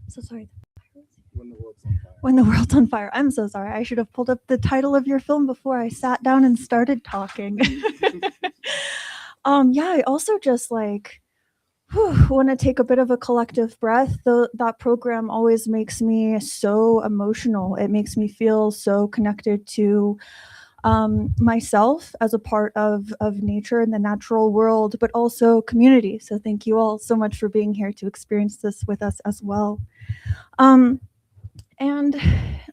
So sorry. When the world's on fire. When the World's on Fire. I'm so sorry. I should have pulled up the title of your film before I sat down and started talking. Yeah, I also just like want to take a bit of a collective breath. That program always makes me so emotional. It makes me feel so connected to myself as a part of nature and the natural world, but also community. So thank you all so much for being here to experience this with us as well. Um, and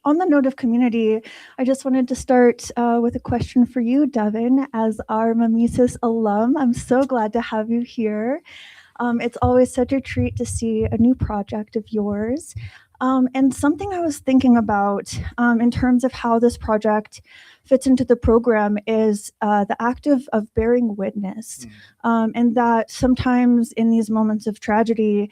on the note of community, I just wanted to start with a question for you, Devin, as our Mimesis alum. I'm so glad to have you here. It's always such a treat to see a new project of yours. And something I was thinking about in terms of how this project fits into the program is the act of bearing witness. And that sometimes in these moments of tragedy,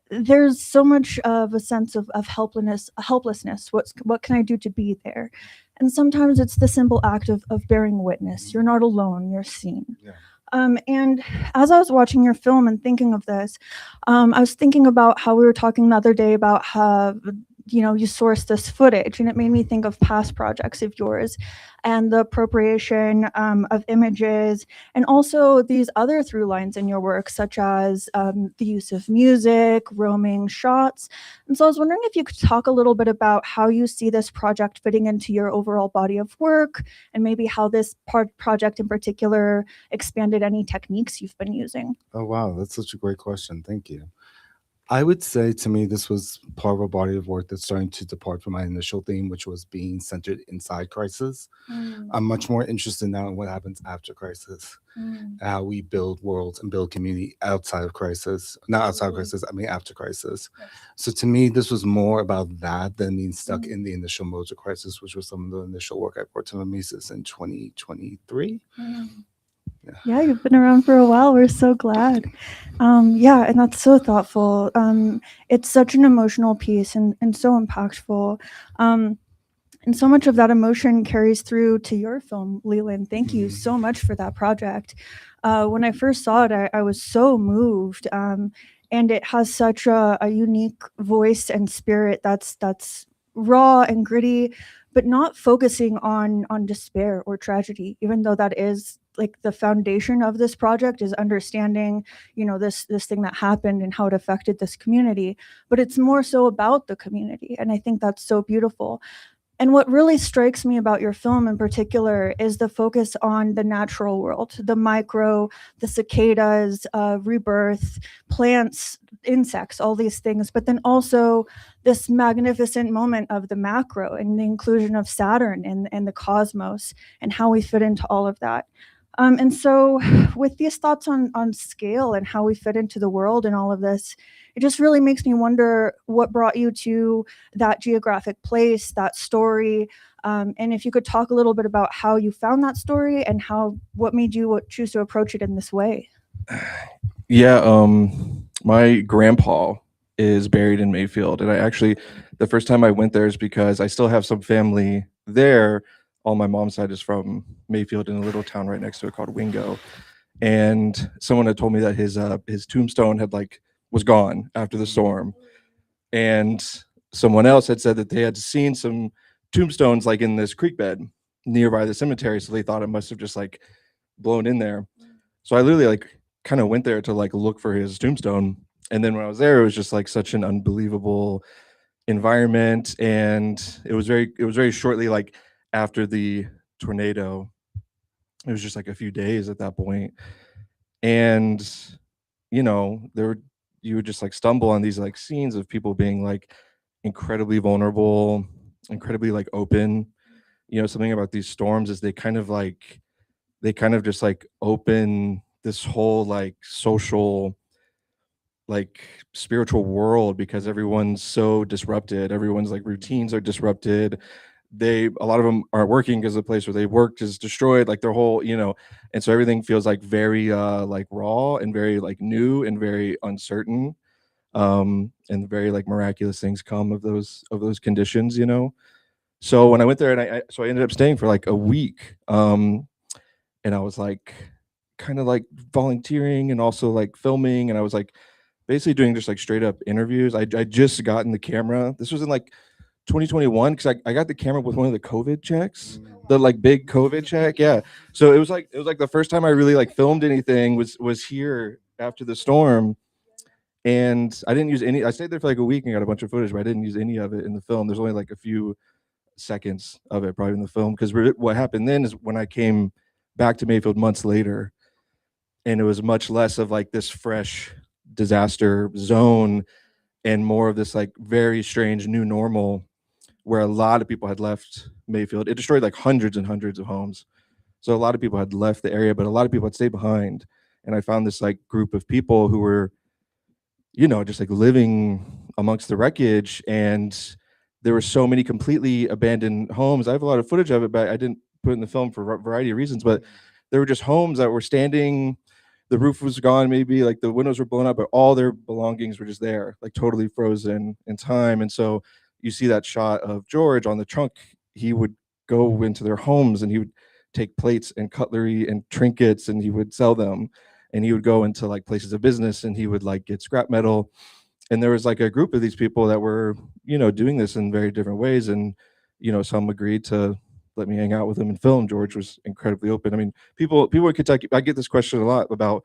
there's so much of a sense of helplessness. What can I do to be there? And sometimes it's the simple act of bearing witness. You're not alone, you're seen. Yeah. And as I was watching your film and thinking of this, I was thinking about how we were talking the other day about how you source this footage, and it made me think of past projects of yours and the appropriation of images, and also these other through lines in your work, such as the use of music, roaming shots. And so I was wondering if you could talk a little bit about how you see this project fitting into your overall body of work, and maybe how this project in particular expanded any techniques you've been using. Oh, wow. That's such a great question. Thank you. I would say to me, this was part of a body of work that's starting to depart from my initial theme, which was being centered inside crisis. I'm much more interested now in what happens after crisis, how we build worlds and build community outside of crisis. Not outside of crisis, I mean after crisis. So to me, this was more about that than being stuck in the initial modes of crisis, which was some of the initial work I brought to Mimesis in 2023. Yeah, you've been around for a while. We're so glad. Yeah, and that's so thoughtful. It's such an emotional piece and so impactful. And so much of that emotion carries through to your film, Leland. Thank you so much for that project. When I first saw it, I was so moved. And it has such a unique voice and spirit that's raw and gritty, but not focusing on despair or tragedy, even though that is like the foundation of this project is understanding this thing that happened and how it affected this community, but it's more so about the community, and I think that's so beautiful. And what really strikes me about your film in particular is the focus on the natural world, the micro, the cicadas, rebirth, plants, insects, all these things, but then also this magnificent moment of the macro and the inclusion of Saturn and the cosmos and how we fit into all of that. And so, with these thoughts on scale and how we fit into the world and all of this, it just really makes me wonder what brought you to that geographic place, that story, and if you could talk a little bit about how you found that story and what made you choose to approach it in this way. Yeah, my grandpa is buried in Mayfield, and I actually the first time I went there is because I still have some family there. All my mom's side is from Mayfield in a little town right next to it called Wingo, and someone had told me that his tombstone had was gone after the storm, and someone else had said that they had seen some tombstones in this creek bed nearby the cemetery, so they thought it must have just blown in there. So I literally kind of went there to look for his tombstone, and then when I was there, it was just such an unbelievable environment, and it was very shortly after the tornado. It was just a few days at that point, and there were you would just stumble on these scenes of people being incredibly vulnerable, incredibly open. Something about these storms is they kind of just open this whole social spiritual world, because everyone's so disrupted, everyone's routines are disrupted. A lot of them aren't working because the place where they worked is destroyed, their whole, and so everything feels very raw and very new and very uncertain. And very miraculous things come of those conditions. So when I went there, and I ended up staying for a week, and I was kind of volunteering and also filming, and I was basically doing just like straight up interviews. I just gotten the camera. This was in like 2021 because I got the camera with one of the COVID checks, the like big COVID check. Yeah. So it was like the first time I really like filmed anything was here after the storm. And I didn't use any. I stayed there for like a week and got a bunch of footage, but I didn't use any of it in the film. There's only like a few seconds of it probably in the film because what happened then is when I came back to Mayfield months later, and it was much less of like this fresh disaster zone and more of this like very strange new normal where a lot of people had left Mayfield. It destroyed like hundreds and hundreds of homes. So a lot of people had left the area, but a lot of people had stayed behind. And I found this like group of people who were, you know, just like living amongst the wreckage. And there were so many completely abandoned homes. I have a lot of footage of it, but I didn't put it in the film for a variety of reasons. But there were just homes that were standing, the roof was gone, maybe like the windows were blown up, but all their belongings were just there, like totally frozen in time. And so you see that shot of George on the trunk. He would go into their homes and he would take plates and cutlery and trinkets and he would sell them. And he would go into like places of business and he would like get scrap metal. And there was like a group of these people that were, you know, doing this in very different ways. And, you know, some agreed to let me hang out with him and film. George was incredibly open. I mean, people in Kentucky, I get this question a lot about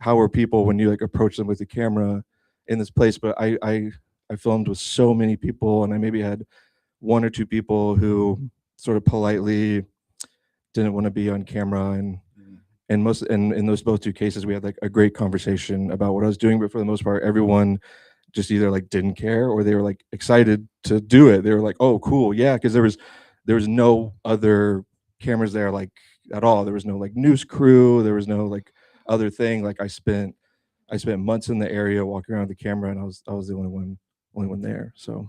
how are people when you like approach them with the camera in this place. But I filmed with so many people, and I maybe had one or two people who sort of politely didn't want to be on camera, and most and in those both two cases we had like a great conversation about what I was doing. But for the most part, everyone just either like didn't care or they were like excited to do it. They were like, oh cool, yeah, because there was no other cameras there like at all. There was no like news crew, there was no like other thing. Like I spent months in the area walking around with the camera, and I was the only one there. So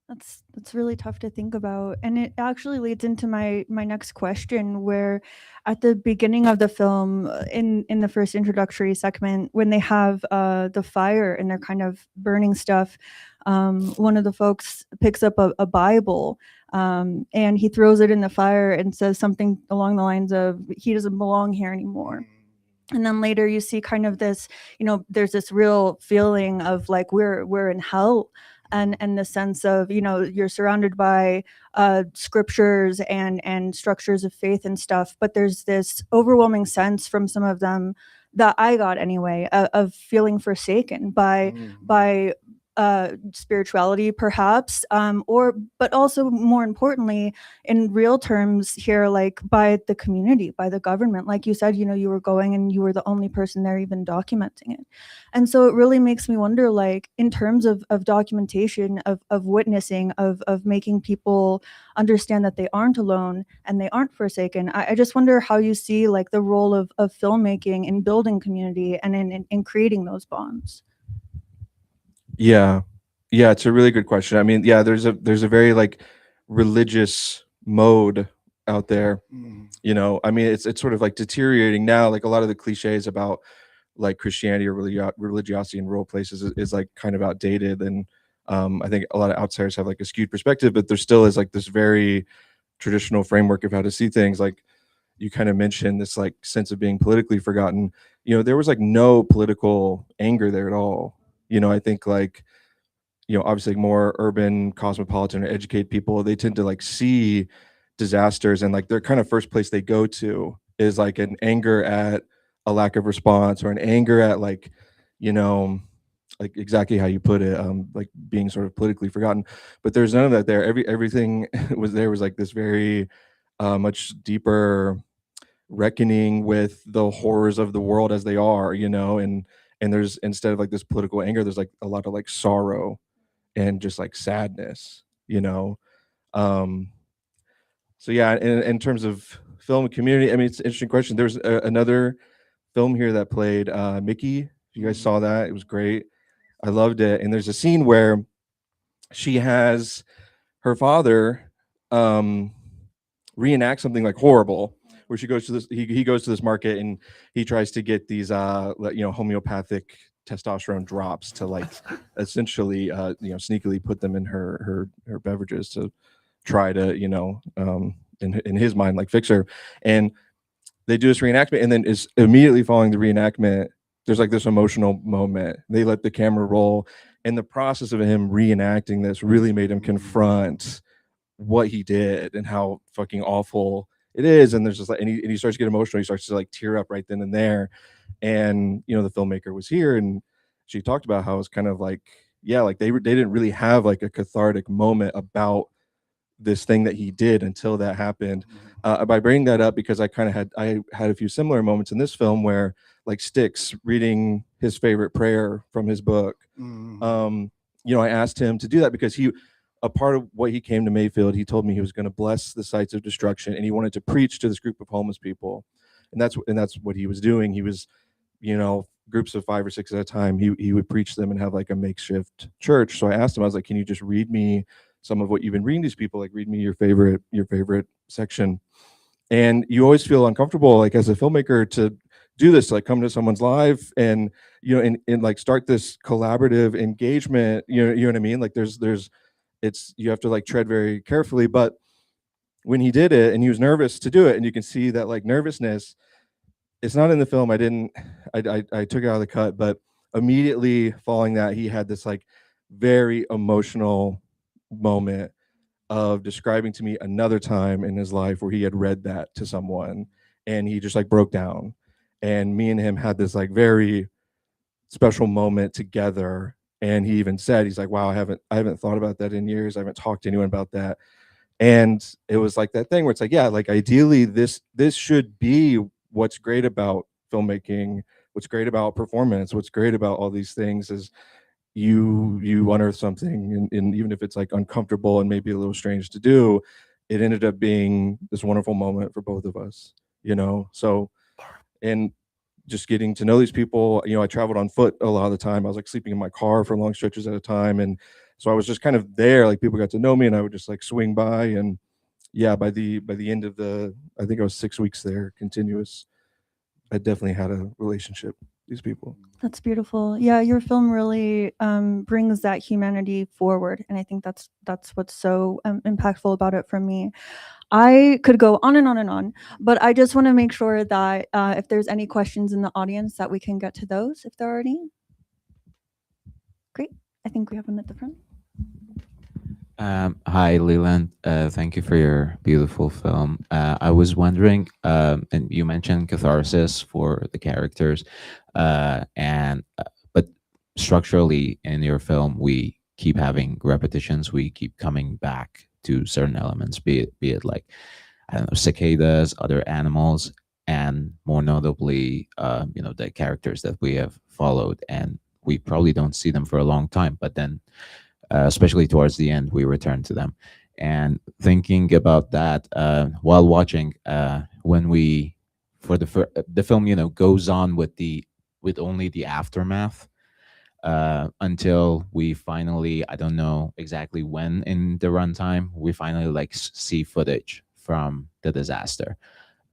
That's really tough to think about, and it actually leads into my next question, where at the beginning of the film, in the first introductory segment, when they have the fire and they're kind of burning stuff, one of the folks picks up a Bible, and he throws it in the fire and says something along the lines of, "He doesn't belong here anymore." And then later you see kind of this, you know, there's this real feeling of like we're in hell, and the sense of, you know, you're surrounded by scriptures and structures of faith and stuff, but there's this overwhelming sense from some of them that I got anyway, of feeling forsaken by spirituality perhaps, or but also more importantly in real terms here, like by the community, by the government. Like you said, you know, you were going and you were the only person there even documenting it. And so it really makes me wonder, like in terms of documentation, of witnessing, of making people understand that they aren't alone and they aren't forsaken. I just wonder how you see like the role of filmmaking in building community and in creating those bonds. yeah, yeah, it's a really good question. I mean, yeah, there's a very like religious mode out there. You know, I mean, it's sort of like deteriorating now. Like a lot of the cliches about like Christianity or religiosity in rural places is like kind of outdated, and I think a lot of outsiders have like a skewed perspective. But there still is like this very traditional framework of how to see things. Like you kind of mentioned this like sense of being politically forgotten. You know, there was like no political anger there at all. You know, I think like, you know, obviously like more urban, cosmopolitan, or educated people, they tend to like see disasters and like their kind of first place they go to is like an anger at a lack of response or an anger at like, you know, like exactly how you put it, like being sort of politically forgotten. But there's none of that there. Everything was like this very much deeper reckoning with the horrors of the world as they are, you know, and there's, instead of like this political anger, there's like a lot of like sorrow and just like sadness, you know. um so yeah, in terms of film community, I mean, it's an interesting question. There's another film here that played Mickey. If you guys saw that, it was great. I loved it. And there's a scene where she has her father reenact something like horrible, where she goes to this, he goes to this market and he tries to get these you know, homeopathic testosterone drops to like essentially you know, sneakily put them in her beverages to try to, you know, in his mind like fix her. And they do this reenactment, and then is immediately following the reenactment there's like this emotional moment. They let the camera roll, and the process of him reenacting this really made him confront what he did and how fucking awful it is. And there's just like, and he starts to get emotional. He starts to like tear up right then and there. And the filmmaker was here, and she talked about how it's kind of like, yeah, like they didn't really have like a cathartic moment about this thing that he did until that happened. By bringing that up, because I had a few similar moments in this film where, like Styx reading his favorite prayer from his book, Mhm. I asked him to do that because a part of what he came to Mayfield, he told me he was going to bless the sites of destruction, and he wanted to preach to this group of homeless people, and that's what he was doing. He was, groups of 5 or 6 at a time. He would preach them and have like a makeshift church. So I asked him, I was like, "Can you just read me some of what you've been reading these people? Like, read me your favorite section." And you always feel uncomfortable, like as a filmmaker, to do this, like come to someone's live and and like start this collaborative engagement. You know what I mean? Like there's it's you have to like tread very carefully. But when he did it and he was nervous to do it, and you can see that like nervousness, it's not in the film. I took it out of the cut, but immediately following that, he had this like very emotional moment of describing to me another time in his life where he had read that to someone, and he just like broke down. And me and him had this like very special moment together. And he even said, he's like, "Wow, I haven't thought about that in years. I haven't talked to anyone about that." And it was like that thing where it's like, yeah, like ideally this should be what's great about filmmaking, what's great about performance, what's great about all these things is you unearth something, and even if it's like uncomfortable and maybe a little strange to do, it ended up being this wonderful moment for both of us. So, and just getting to know these people, I traveled on foot a lot of the time. I was like sleeping in my car for long stretches at a time, and so I was just kind of there. Like people got to know me, and I would just like swing by. And yeah, by the end of I think I was 6 weeks there, continuous. I definitely had a relationship with these people. That's beautiful. Yeah, your film really brings that humanity forward, and I think that's what's so impactful about it for me. I could go on and on and on, but I just want to make sure that if there's any questions in the audience, that we can get to those if there are any. Great. I think we have one at the front. Hi, Leland. Thank you for your beautiful film. I was wondering, and you mentioned catharsis for the characters, and but structurally in your film, we keep having repetitions. We keep coming back to certain elements, be it like I don't know, cicadas, other animals, and more notably, the characters that we have followed, and we probably don't see them for a long time, but then especially towards the end, we return to them. And thinking about that while watching, when we for the film, goes on with only the aftermath until we finally, I don't know exactly when in the runtime, we finally like see footage from the disaster,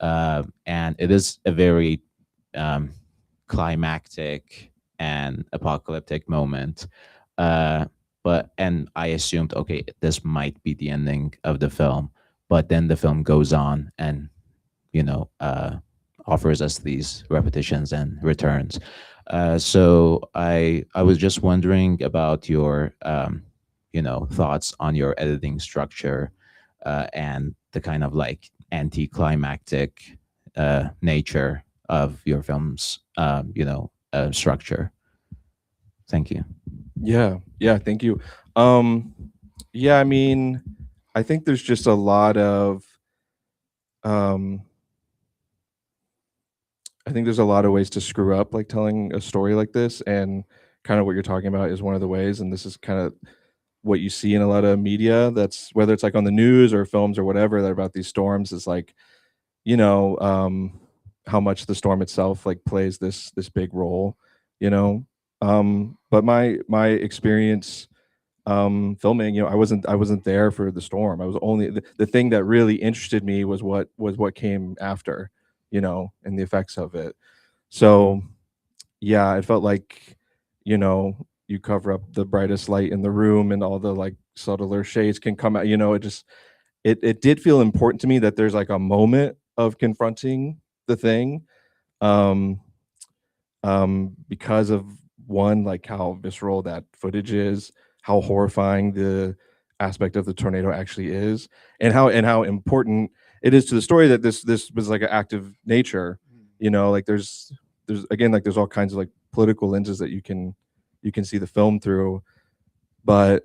and it is a very um, climactic and apocalyptic moment. Uh, and I assumed, okay, this might be the ending of the film, but then the film goes on and you know uh, offers us these repetitions and returns. So I was just wondering about your thoughts on your editing structure and the kind of like anticlimactic nature of your film's structure. Thank you. Yeah, thank you. Um, yeah, I mean, I think there's just a lot of, um, I think there's a lot of ways to screw up like telling a story like this, and kind of what you're talking about is one of the ways, and this is kind of what you see in a lot of media. That's whether it's like on the news or films or whatever that are about these storms is like, you know, um, how much the storm itself like plays this big role, you know. But my experience filming, I wasn't there for the storm. I was only the thing that really interested me was what came after, and the effects of it. So yeah, it felt like, you cover up the brightest light in the room and all the like subtler shades can come out. It did feel important to me that there's like a moment of confronting the thing. Um because of one, like how visceral that footage is, how horrifying the aspect of the tornado actually is, and how important it is to the story that this was like an act of nature. Like there's again, like there's all kinds of like political lenses that you can see the film through, but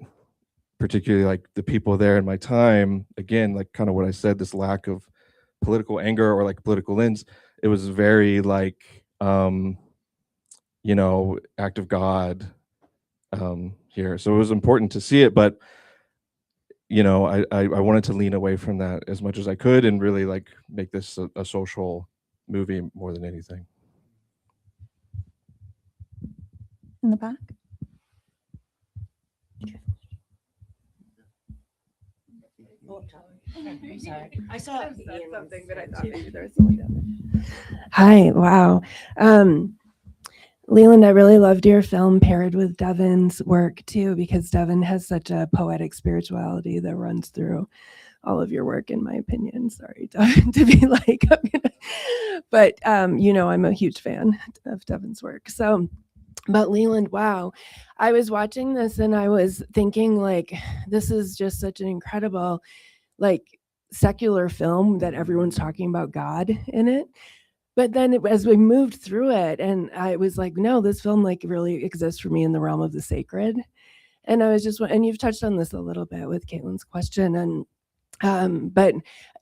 particularly like the people there in my time, again, like kind of what I said, this lack of political anger or like political lens, it was very like act of God here. So it was important to see it, but I wanted to lean away from that as much as I could and really like make this a social movie more than anything. In the back. I'm sorry. I saw something, but I thought maybe there was someone down there. Hi, wow. Leland, I really loved your film paired with Devin's work too, because Devin has such a poetic spirituality that runs through all of your work, in my opinion. Sorry, Devin, to be like, but I'm a huge fan of Devin's work. So, but Leland, wow. I was watching this and I was thinking like, this is just such an incredible, like, secular film that everyone's talking about God in it. But then as we moved through it, and I was like, no, this film like really exists for me in the realm of the sacred. And I was just, and you've touched on this a little bit with Caitlin's question, and but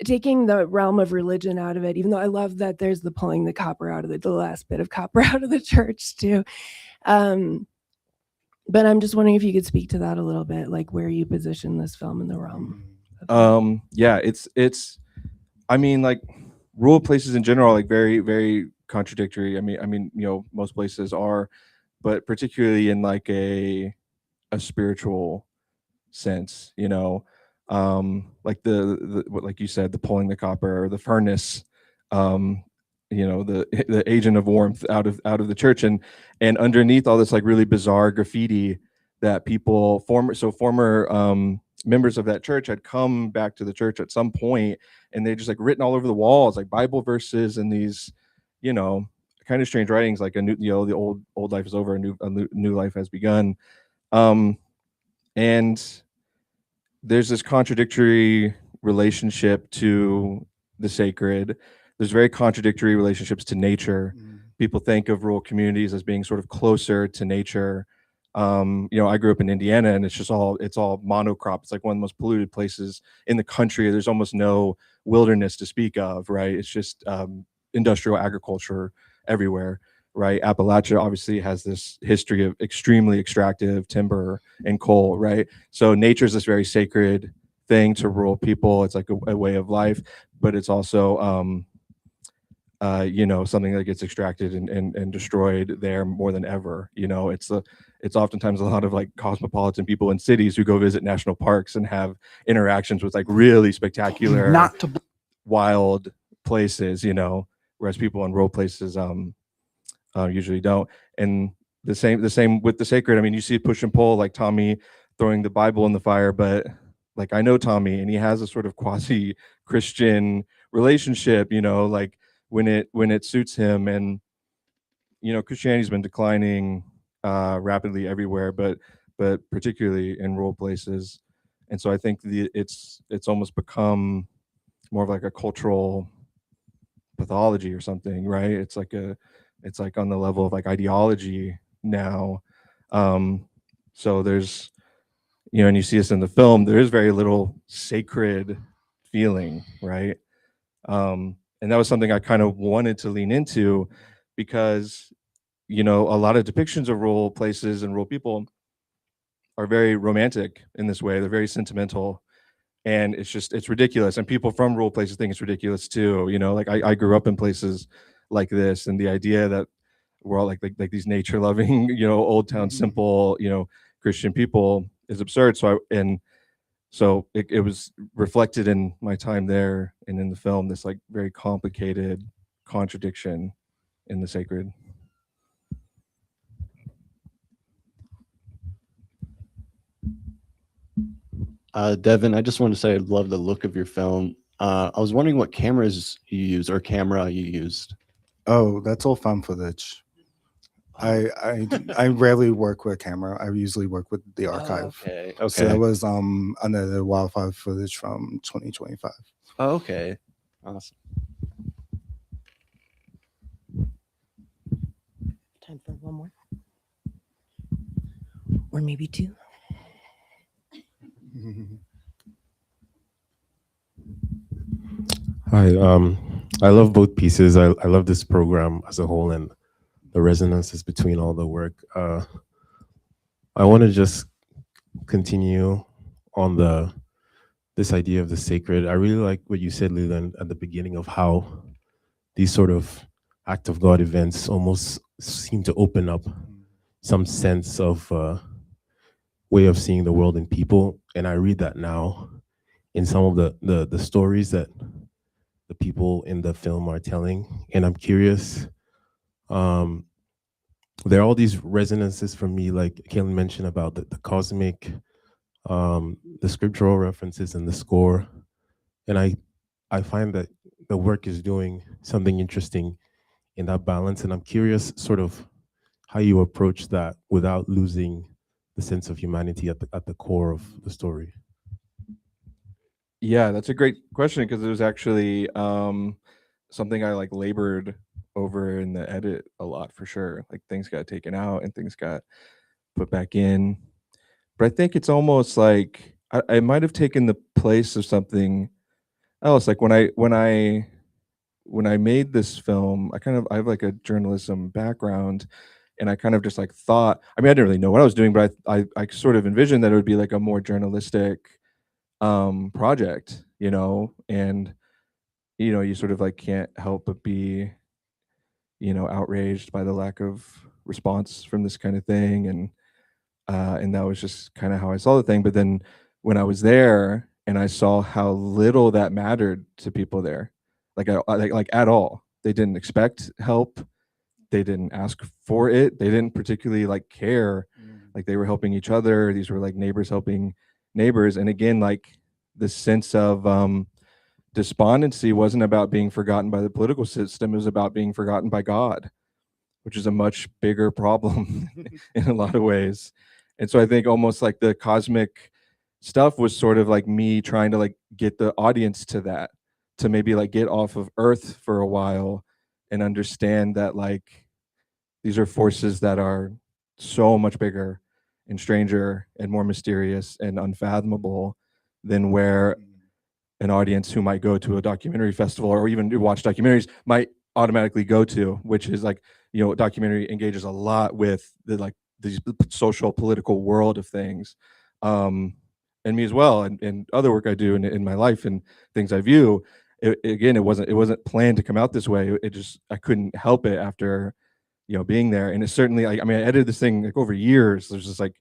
taking the realm of religion out of it, even though I love that there's the pulling the copper out of the last bit of copper out of the church too. But I'm just wondering if you could speak to that a little bit, like where you position this film in the realm. Yeah, it's I mean, like rural places in general are like very, very contradictory. I mean, most places are, but particularly in like a spiritual sense, like like you said, the pulling the copper or the furnace, the agent of warmth out of the church, and underneath all this like really bizarre graffiti that former members of that church had come back to the church at some point, and they just like written all over the walls like Bible verses and these kind of strange writings like the old life is over, a new life has begun. And there's this contradictory relationship to the sacred. There's very contradictory relationships to nature. People think of rural communities as being sort of closer to nature. I grew up in Indiana, and it's all monocrop. It's like one of the most polluted places in the country. There's almost no wilderness to speak of, right? It's just industrial agriculture everywhere, right? Appalachia obviously has this history of extremely extractive timber and coal, right? So nature is this very sacred thing to rural people. It's like a way of life, but it's also something that gets extracted and destroyed there more than ever. It's oftentimes a lot of like cosmopolitan people in cities who go visit national parks and have interactions with like really spectacular, wild places, whereas people in rural places usually don't. And the same with the sacred. I mean, you see push and pull, like Tommy throwing the Bible in the fire, but like I know Tommy, and he has a sort of quasi-Christian relationship, like when it suits him. And Christianity's been declining rapidly everywhere, but particularly in rural places. And so I think it's almost become more of like a cultural pathology or something, right? It's like on the level of like ideology now. So there's and you see this in the film, there is very little sacred feeling, right? And that was something I kind of wanted to lean into, because a lot of depictions of rural places and rural people are very romantic in this way. They're very sentimental, and it's ridiculous. And people from rural places think it's ridiculous too. Like I grew up in places like this, and the idea that we're all like these nature loving, old town, simple, Christian people is absurd. So it was reflected in my time there and in the film, this like very complicated contradiction in the sacred. Devin, I just want to say I love the look of your film. I was wondering what cameras you use or camera you used. Oh, that's all found footage. I rarely work with camera. I usually work with the archive. Okay. So that Okay. was under the wildfire footage from 2025. Okay. Awesome. Time for one more. Or maybe two. Hi, I love both pieces. I love this program as a whole and the resonances between all the work. I want to just continue on this idea of the sacred. I really like what you said, Leland, at the beginning of how these sort of act of God events almost seem to open up some sense of way of seeing the world and people. And I read that now in some of the stories that the people in the film are telling. And I'm curious, there are all these resonances for me, like Kaylin mentioned about the cosmic, the scriptural references and the score. And I find that the work is doing something interesting in that balance. And I'm curious sort of how you approach that without losing the sense of humanity at the core of the story. Yeah, that's a great question because it was actually something I like labored over in the edit a lot for sure. Like things got taken out and things got put back in. But I think it's almost like I might have taken the place of something else. Like when I made this film, I have like a journalism background, and I kind of just like thought. I mean, I didn't really know what I was doing, but I sort of envisioned that it would be like a more journalistic project, you know, and you sort of like can't help but be outraged by the lack of response from this kind of thing, and that was just kind of how I saw the thing. But then when I was there and I saw how little that mattered to people there, like at all, they didn't expect help, they didn't ask for it, they didn't particularly like care, like they were helping each other. These were like neighbors helping neighbors, and again, like this sense of despondency wasn't about being forgotten by the political system, it was about being forgotten by God, which is a much bigger problem in a lot of ways. And so I think almost like the cosmic stuff was sort of like me trying to like get the audience to that, to maybe like get off of Earth for a while and understand that like these are forces that are so much bigger and stranger and more mysterious and unfathomable than where an audience who might go to a documentary festival or even watch documentaries might automatically go to, which is like, documentary engages a lot with the like the social political world of things, and me as well, and other work I do in my life and things I view. Again, it wasn't planned to come out this way. It just, I couldn't help it after being there. And it's certainly, I mean, I edited this thing like over years. There's just like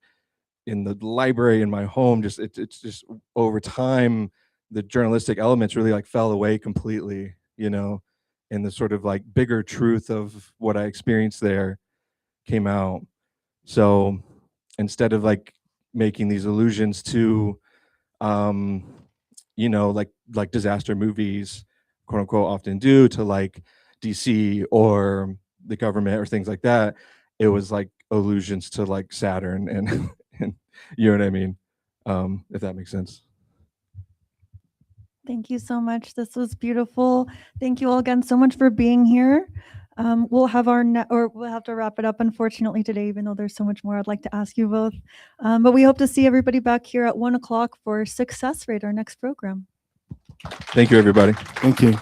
in the library in my home, just it's just over time the journalistic elements really like fell away completely, and the sort of like bigger truth of what I experienced there came out. So instead of like making these allusions to like disaster movies, quote unquote, often do, to like DC or the government or things like that, it was like allusions to like Saturn and and you know what I mean, if that makes sense. Thank you so much. This was beautiful. Thank you all again so much for being here. We'll have we'll have to wrap it up, unfortunately, today, even though there's so much more I'd like to ask you both. But we hope to see everybody back here at 1 o'clock for Success Rate, our next program. Thank you, everybody. Thank you.